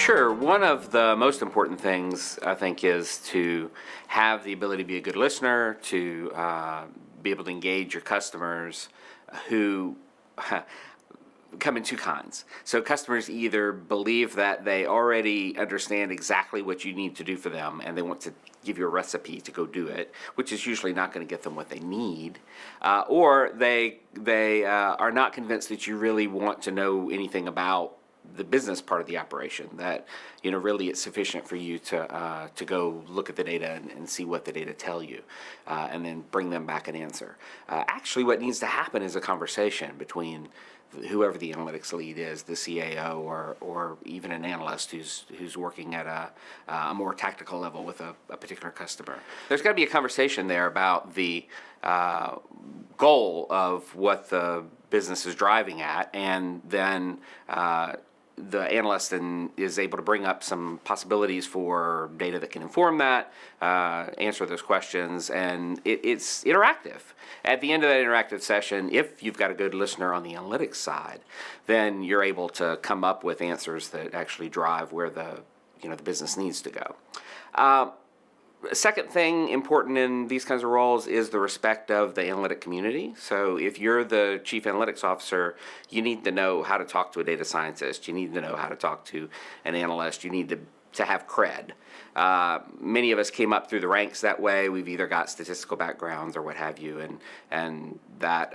Sure. One of the most important things, I think, is to have the ability to be a good listener, to be able to engage your customers who come in two kinds. So customers either believe that they already understand exactly what you need to do for them and they want to give you a recipe to go do it, which is usually not going to get them what they need, or they are not convinced that you really want to know anything about the business part of the operation, that really it's sufficient for you to go look at the data and see what the data tell you, and then bring them back an answer. Actually, what needs to happen is a conversation between whoever the analytics lead is, the CAO, or even an analyst who's working at a more tactical level with a particular customer. There's got to be a conversation there about the goal of what the business is driving at, and then the analyst then is able to bring up some possibilities for data that can inform that, answer those questions, and it's interactive. At the end of that interactive session, if you've got a good listener on the analytics side, then you're able to come up with answers that actually drive where the business needs to go. A second thing important in these kinds of roles is the respect of the analytic community. So if you're the chief analytics officer, you need to know how to talk to a data scientist. You need to know how to talk to an analyst. You need to have cred. Many of us came up through the ranks that way. We've either got statistical backgrounds or what have you, and that's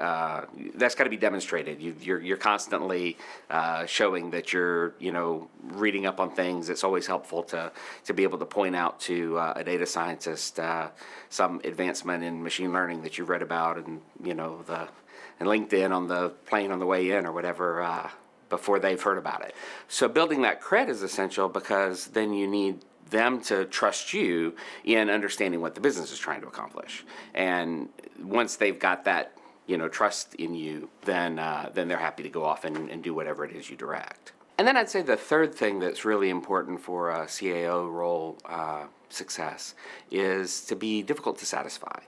got to be demonstrated. You're constantly showing that you're reading up on things. It's always helpful to be able to point out to a data scientist some advancement in machine learning that you've read about, and and LinkedIn on the plane on the way in or whatever, before they've heard about it. So building that cred is essential, because then you need them to trust you in understanding what the business is trying to accomplish. And once they've got that trust in you, then they're happy to go off and do whatever it is you direct. And then I'd say the third thing that's really important for a CAO role success is to be difficult to satisfy.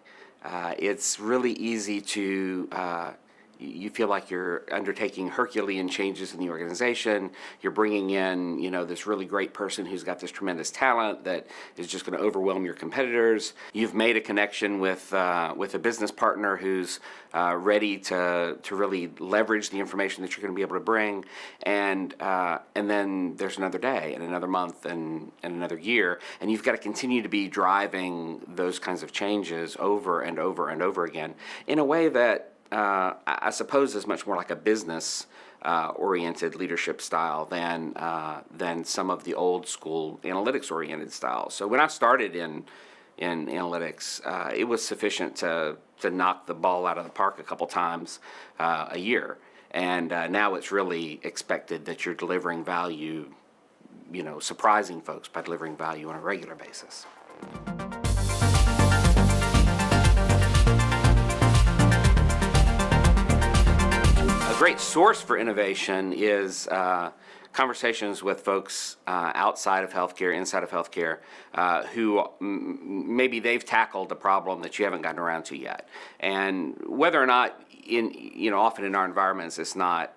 It's really easy to you feel like you're undertaking Herculean changes in the organization. You're bringing in, this really great person who's got this tremendous talent that is just going to overwhelm your competitors. You've made a connection with a business partner who's ready to really leverage the information that you're going to be able to bring, and then there's another day and another month and another year, and you've got to continue to be driving those kinds of changes over and over and over again in a way that I suppose is much more like a business oriented leadership style than some of the old school analytics oriented styles. So when I started in analytics, it was sufficient to knock the ball out of the park a couple times a year, and now it's really expected that you're delivering value, surprising folks by delivering value on a regular basis. A great source for innovation is conversations with folks outside of healthcare, inside of healthcare, who maybe they've tackled a problem that you haven't gotten around to yet. And whether or not, often in our environments, it's not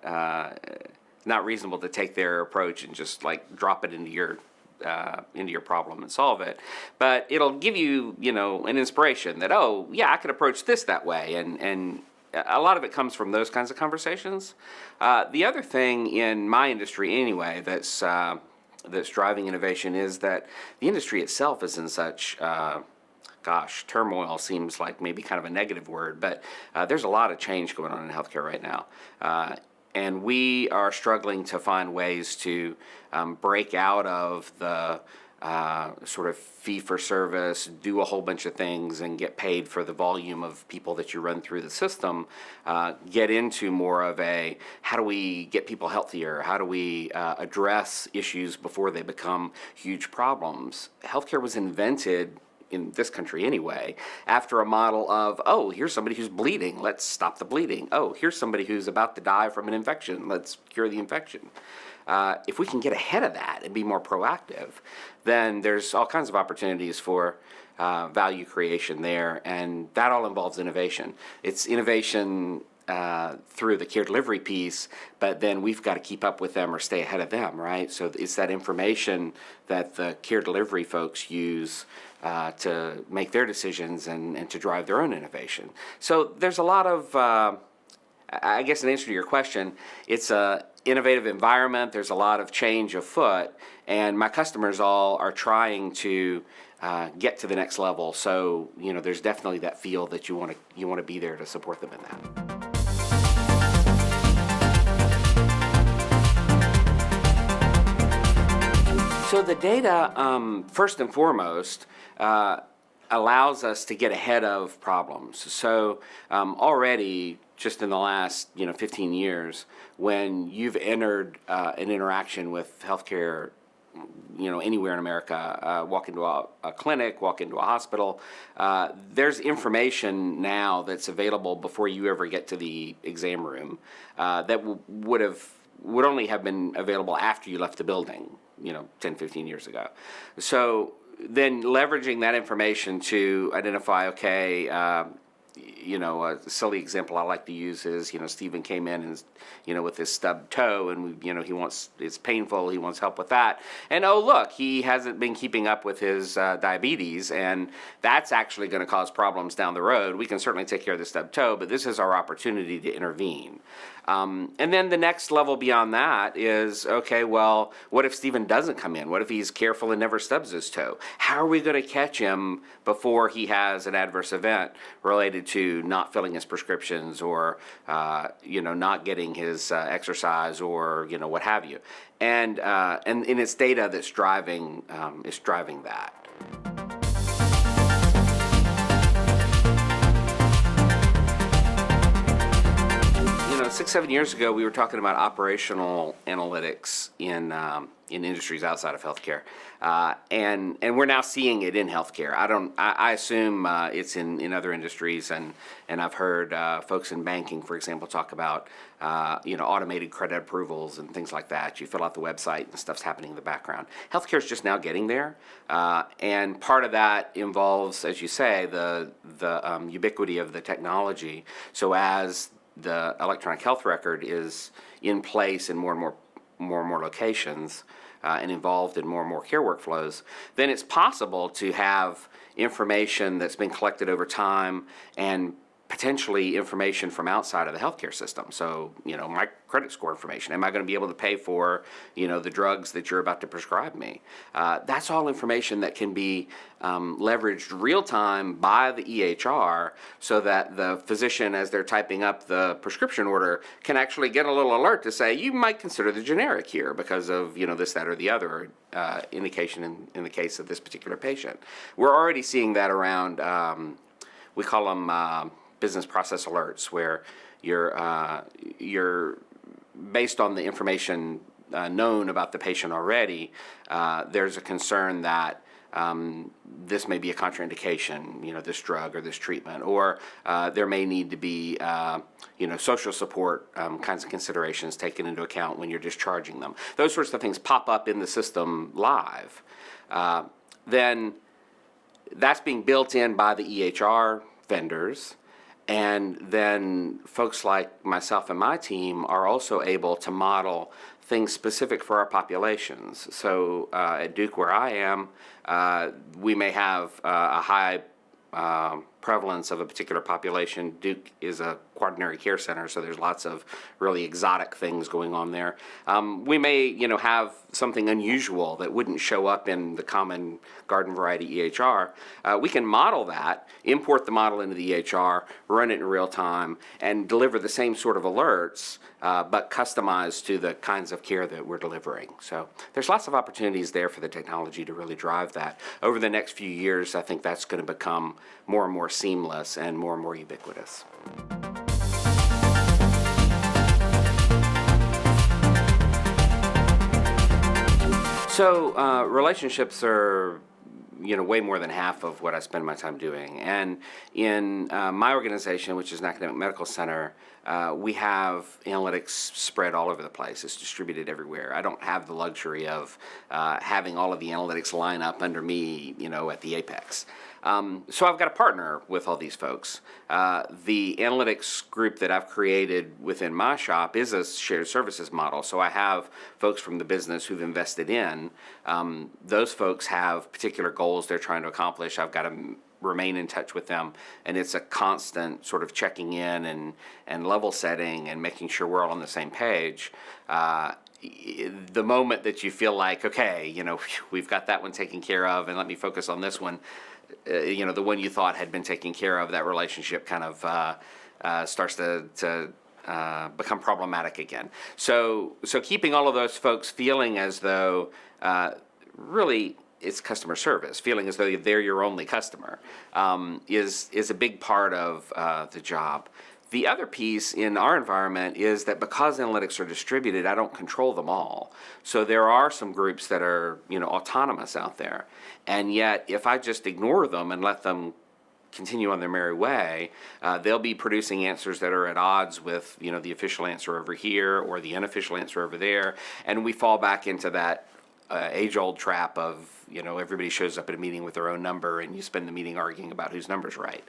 reasonable to take their approach and just like drop it into your problem and solve it, but it'll give you, an inspiration that, oh yeah, I could approach this that way, and a lot of it comes from those kinds of conversations. The other thing in my industry anyway that's driving innovation is that the industry itself is in such, turmoil seems like maybe kind of a negative word, but there's a lot of change going on in healthcare right now. And we are struggling to find ways to break out of the sort of fee-for-service, do a whole bunch of things and get paid for the volume of people that you run through the system, get into more of a, how do we get people healthier? How do we address issues before they become huge problems? Healthcare was invented, in this country anyway, after a model of, oh, here's somebody who's bleeding, let's stop the bleeding. Oh, here's somebody who's about to die from an infection, let's cure the infection. If we can get ahead of that and be more proactive, then there's all kinds of opportunities for value creation there, and that all involves innovation. It's innovation through the care delivery piece, but then we've got to keep up with them or stay ahead of them, right? So it's that information that the care delivery folks use to make their decisions and to drive their own innovation. So there's a lot of, I guess in answer to your question, it's a innovative environment. There's a lot of change afoot, and my customers all are trying to get to the next level. So there's definitely that feel that you want to be there to support them in that. So the data, first and foremost, allows us to get ahead of problems. So already, just in the last 15 years, when you've entered an interaction with healthcare, anywhere in America, walk into a clinic, walk into a hospital, there's information now that's available before you ever get to the exam room that would only have been available after you left the building, 10, 15 years ago. So then leveraging that information to identify, okay, a silly example I like to use is, Stephen came in and, with his stubbed toe, and it's painful, he wants help with that. And oh, look, he hasn't been keeping up with his diabetes, and that's actually going to cause problems down the road. We can certainly take care of the stubbed toe, but this is our opportunity to intervene. And then the next level beyond that is, okay, well, what if Stephen doesn't come in? What if he's careful and never stubs his toe? How are we going to catch him before he has an adverse event related to not filling his prescriptions or, not getting his exercise or, what have you? And it's data that's driving that. 6-7 years ago, we were talking about operational analytics in industries outside of healthcare, and we're now seeing it in healthcare. I assume it's in other industries, and I've heard folks in banking, for example, talk about automated credit approvals and things like that. You fill out the website and stuff's happening in the background. Healthcare is just now getting there, and part of that involves, as you say, the ubiquity of the technology. So as the electronic health record is in place in more and more locations and involved in more care workflows, then it's possible to have information that's been collected over time and potentially information from outside of the healthcare system. So, my credit score information. Am I going to be able to pay for, the drugs that you're about to prescribe me? That's all information that can be leveraged real time by the EHR so that the physician, as they're typing up the prescription order, can actually get a little alert to say, you might consider the generic here because of, this, that, or the other indication in the case of this particular patient. We're already seeing that around, we call them business process alerts, where you're based on the information known about the patient already, there's a concern that this may be a contraindication, this drug or this treatment, or there may need to be, social support kinds of considerations taken into account when you're discharging them. Those sorts of things pop up in the system live. Then that's being built in by the EHR vendors. And then folks like myself and my team are also able to model things specific for our populations. So at Duke, where I am, we may have a high prevalence of a particular population. Duke is a quaternary care center, so there's lots of really exotic things going on there. We may, have something unusual that wouldn't show up in the common garden variety EHR. We can model that, import the model into the EHR, run it in real time, and deliver the same sort of alerts, but customized to the kinds of care that we're delivering. So there's lots of opportunities there for the technology to really drive that. Over the next few years, I think that's going to become more and more seamless and more ubiquitous. So relationships are way more than half of what I spend my time doing. And in my organization, which is an academic medical center, we have analytics spread all over the place. It's distributed everywhere. I don't have the luxury of having all of the analytics line up under me, at the apex. So I've got to partner with all these folks. The analytics group that I've created within my shop is a shared services model. So I have folks from the business who've invested in. Those folks have particular goals they're trying to accomplish. I've got to remain in touch with them, and it's a constant sort of checking in and level setting and making sure we're all on the same page. The moment that you feel like, okay, we've got that one taken care of, and let me focus on this one, the one you thought had been taken care of, that relationship kind of starts to become problematic again. So keeping all of those folks feeling as though really it's customer service, feeling as though they're your only customer, is a big part of the job. The other piece in our environment is that because analytics are distributed, I don't control them all. So there are some groups that are, autonomous out there. And yet, if I just ignore them and let them continue on their merry way, they'll be producing answers that are at odds with, the official answer over here or the unofficial answer over there. And we fall back into that age-old trap of, everybody shows up at a meeting with their own number and you spend the meeting arguing about whose number's right.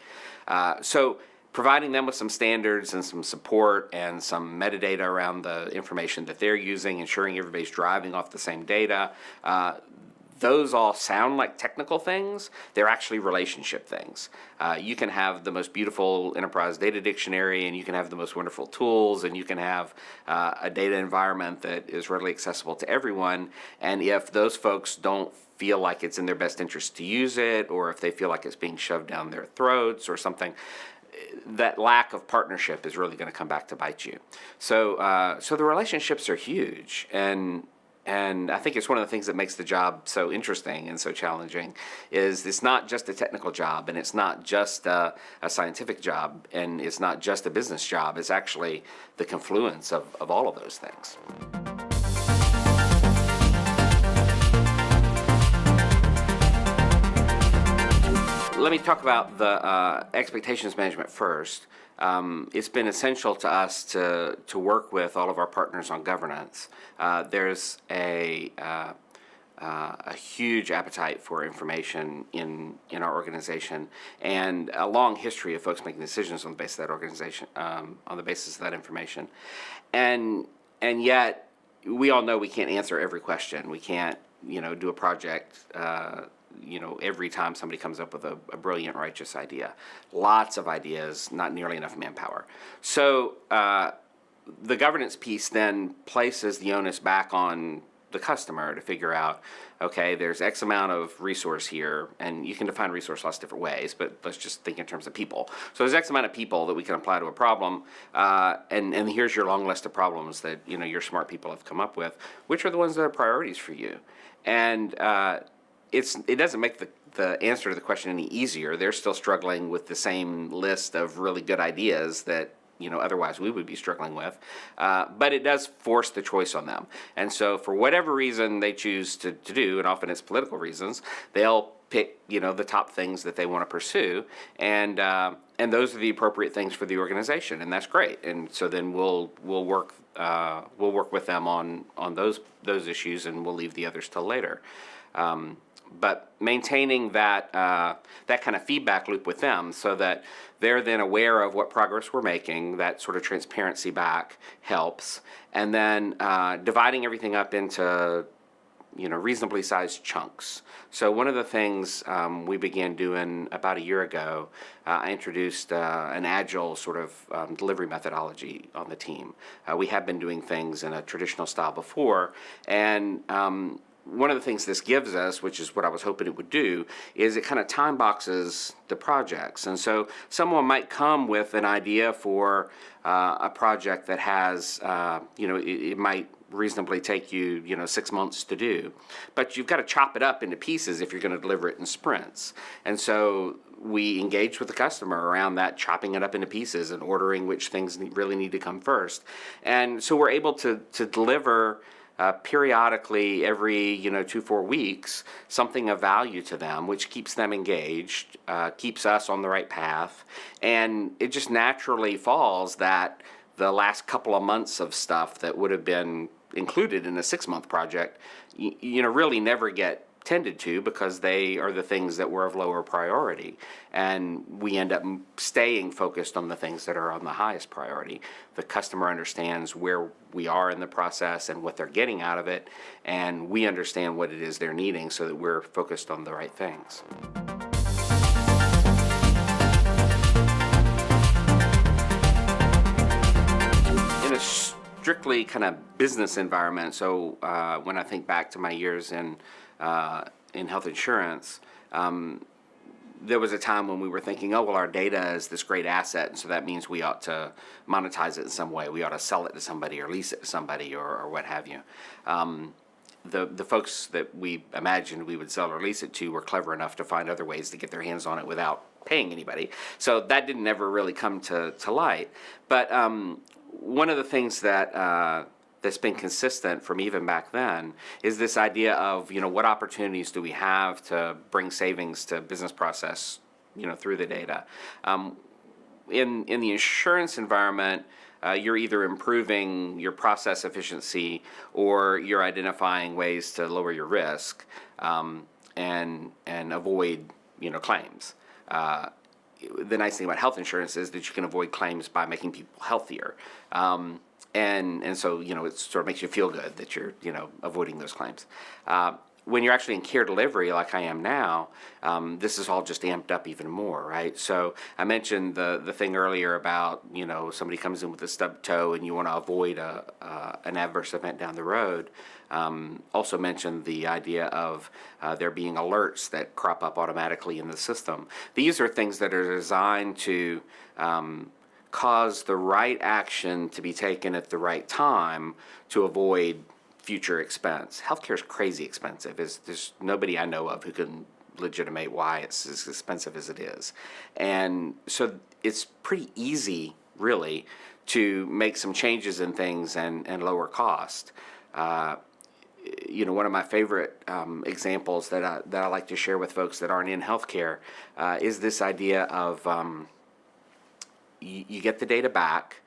So providing them with some standards and some support and some metadata around the information that they're using, ensuring everybody's driving off the same data, those all sound like technical things. They're actually relationship things. You can have the most beautiful enterprise data dictionary, and you can have the most wonderful tools, and you can have a data environment that is readily accessible to everyone. And if those folks don't feel like it's in their best interest to use it, or if they feel like it's being shoved down their throats or something, that lack of partnership is really going to come back to bite you. So the relationships are huge, and I think it's one of the things that makes the job so interesting and so challenging. Is it's not just a technical job, and it's not just a scientific job, and it's not just a business job. It's actually the confluence of all of those things. Let me talk about the expectations management first. It's been essential to us to work with all of our partners on governance. There's a huge appetite for information in our organization, and a long history of folks making decisions on the basis of that organization, on the basis of that information, and yet we all know we can't answer every question. We can't do a project every time somebody comes up with a brilliant, righteous idea. Lots of ideas, not nearly enough manpower. So the governance piece then places the onus back on the customer to figure out, okay, there's X amount of resource here, and you can define resource lots of different ways, but let's just think in terms of people. So there's X amount of people that we can apply to a problem, and here's your long list of problems that your smart people have come up with. Which are the ones that are priorities for you? And it doesn't make the answer to the question any easier. They're still struggling with the same list of really good ideas that otherwise we would be struggling with, but it does force the choice on them. And so for whatever reason they choose to do, and often it's political reasons, they'll pick the top things that they want to pursue, and those are the appropriate things for the organization, and that's great. And so then we'll work with them on those issues, and we'll leave the others till later. But maintaining that kind of feedback loop with them so that they're then aware of what progress we're making, that sort of transparency back helps. And then dividing everything up into reasonably sized chunks. So one of the things we began doing about a year ago, I introduced an agile sort of delivery methodology on the team. We have been doing things in a traditional style before, and one of the things this gives us, which is what I was hoping it would do, is it kind of time boxes the projects. And so someone might come with an idea for a project that has, it might reasonably take you, 6 months to do. But you've got to chop it up into pieces if you're going to deliver it in sprints. And so we engage with the customer around that, chopping it up into pieces and ordering which things really need to come first. And so we're able to deliver periodically every 2-4 weeks something of value to them, which keeps them engaged, keeps us on the right path, and it just naturally falls that the last couple of months of stuff that would have been included in a 6-month project really never get tended to because they are the things that were of lower priority. And we end up staying focused on the things that are on the highest priority. The customer understands where we are in the process and what they're getting out of it, and we understand what it is they're needing so that we're focused on the right things. In a strictly kind of business environment, so when I think back to my years in health insurance, there was a time when we were thinking, oh, well, our data is this great asset, and so that means we ought to monetize it in some way. We ought to sell it to somebody or lease it to somebody or what have you. The folks that we imagined we would sell or lease it to were clever enough to find other ways to get their hands on it without paying anybody. So that didn't ever really come to light. But one of the things that's been consistent from even back then is this idea of, what opportunities do we have to bring savings to business process, through the data. In the insurance environment, you're either improving your process efficiency or you're identifying ways to lower your risk and avoid, claims. The nice thing about health insurance is that you can avoid claims by making people healthier. And so, it sort of makes you feel good that you're, avoiding those claims. When you're actually in care delivery, like I am now, this is all just amped up even more, right? So I mentioned the thing earlier about, somebody comes in with a stubbed toe and you want to avoid an adverse event down the road. Also mentioned the idea of there being alerts that crop up automatically in the system. These are things that are designed to cause the right action to be taken at the right time to avoid future expense. Healthcare is crazy expensive. There's nobody I know of who can legitimate why it's as expensive as it is. And so it's pretty easy, really, to make some changes in things and lower cost. One of my favorite examples that I like to share with folks that aren't in healthcare is this idea of you get the data back,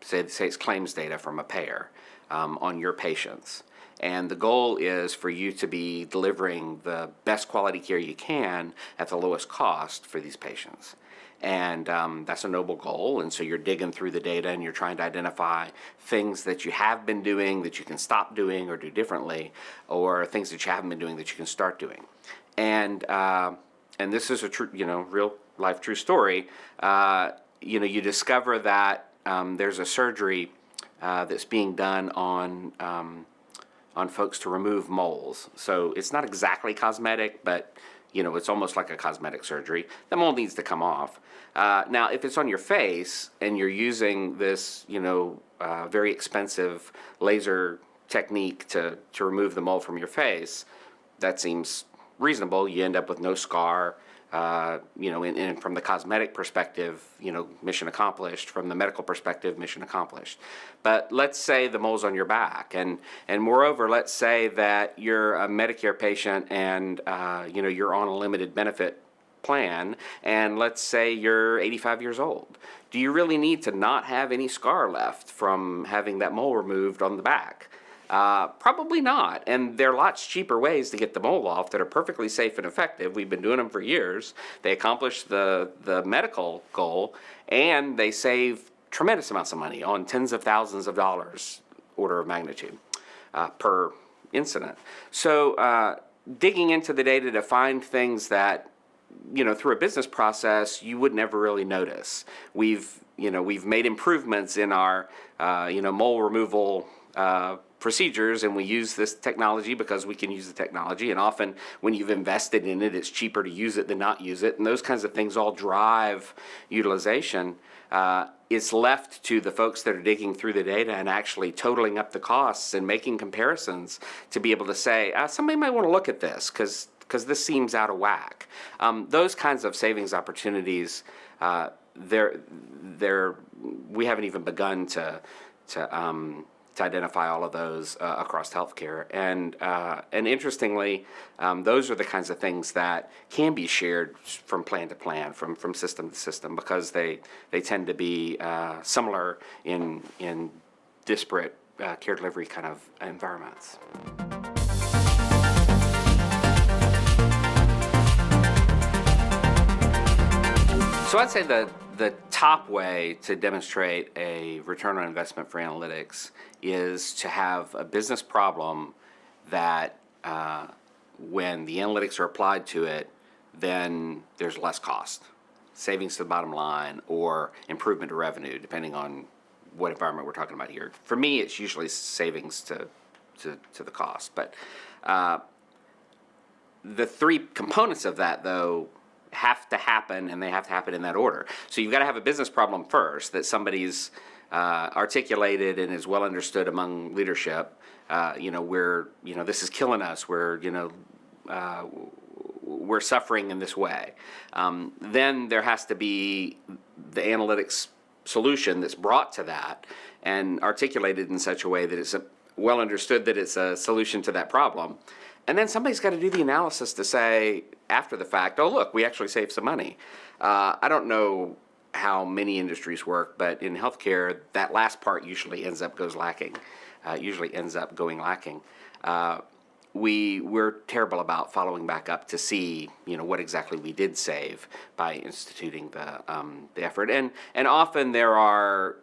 say it's claims data from a payer on your patients. And the goal is for you to be delivering the best quality care you can at the lowest cost for these patients. And that's a noble goal, and so you're digging through the data and you're trying to identify things that you have been doing that you can stop doing or do differently, or things that you haven't been doing that you can start doing. And this is a true, real life true story. You discover that there's a surgery that's being done on folks to remove moles. So it's not exactly cosmetic, but it's almost like a cosmetic surgery. The mole needs to come off. Now, if it's on your face and you're using this, very expensive laser technique to remove the mole from your face, that seems reasonable. You end up with no scar. And from the cosmetic perspective, mission accomplished. From the medical perspective, mission accomplished. But let's say the mole's on your back, and moreover, let's say that you're a Medicare patient and you're on a limited benefit plan, and let's say you're 85 years old. Do you really need to not have any scar left from having that mole removed on the back? Probably not, and there are lots cheaper ways to get the mole off that are perfectly safe and effective. We've been doing them for years. They accomplish the medical goal, and they save tremendous amounts of money on tens of thousands of dollars, order of magnitude, per incident. So digging into the data to find things that, through a business process you would never really notice. We've made improvements in our, mole removal procedures, and we use this technology because we can use the technology, and often when you've invested in it, it's cheaper to use it than not use it, and those kinds of things all drive utilization. It's left to the folks that are digging through the data and actually totaling up the costs and making comparisons to be able to say, somebody might want to look at this because this seems out of whack. Those kinds of savings opportunities, we haven't even begun to identify all of those across healthcare, and interestingly, those are the kinds of things that can be shared from plan to plan, from system to system, because they tend to be similar in disparate care delivery kind of environments. So I'd say the top way to demonstrate a return on investment for analytics is to have a business problem that when the analytics are applied to it, then there's less cost, savings to the bottom line, or improvement to revenue, depending on what environment we're talking about here. For me, it's usually savings to the cost. But the three components of that, though, have to happen, and they have to happen in that order. So you've got to have a business problem first that somebody's articulated and is well understood among leadership. This is killing us. We're suffering in this way. Then there has to be the analytics solution that's brought to that and articulated in such a way that it's well understood that it's a solution to that problem. And then somebody's got to do the analysis to say, after the fact, oh, look, we actually saved some money. I don't know how many industries work, but in healthcare, that last part usually ends up going lacking. We're terrible about following back up to see, what exactly we did save by instituting the effort. And often there are,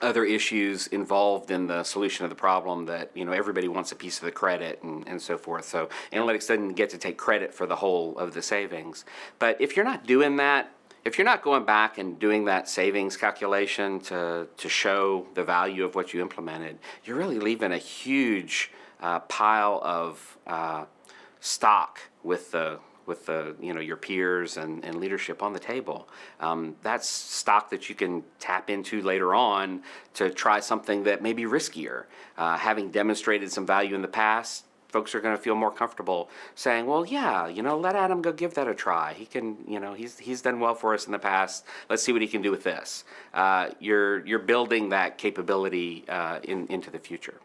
other issues involved in the solution of the problem that, everybody wants a piece of the credit and so forth. So analytics doesn't get to take credit for the whole of the savings. But if you're not doing that, if you're not going back and doing that savings calculation to show the value of what you implemented, you're really leaving a huge pile of stock with your peers and leadership on the table. That's stock that you can tap into later on to try something that may be riskier. Having demonstrated some value in the past, folks are going to feel more comfortable saying, well, yeah, let Adam go give that a try. He can, he's done well for us in the past. Let's see what he can do with this. You're building that capability into the future.